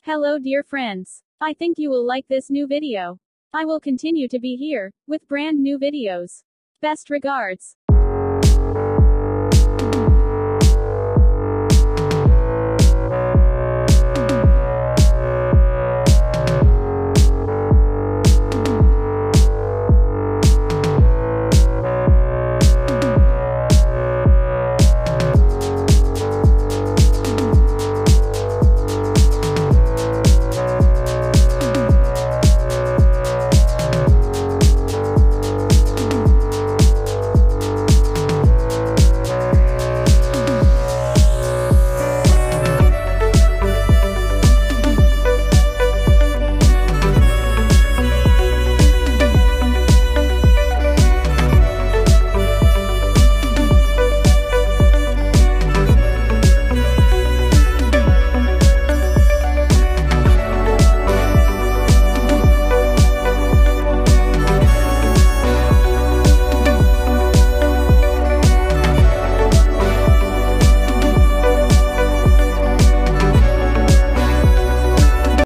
Hello dear friends. I think you will like this new video. I will continue to be here, with brand new videos. Best regards.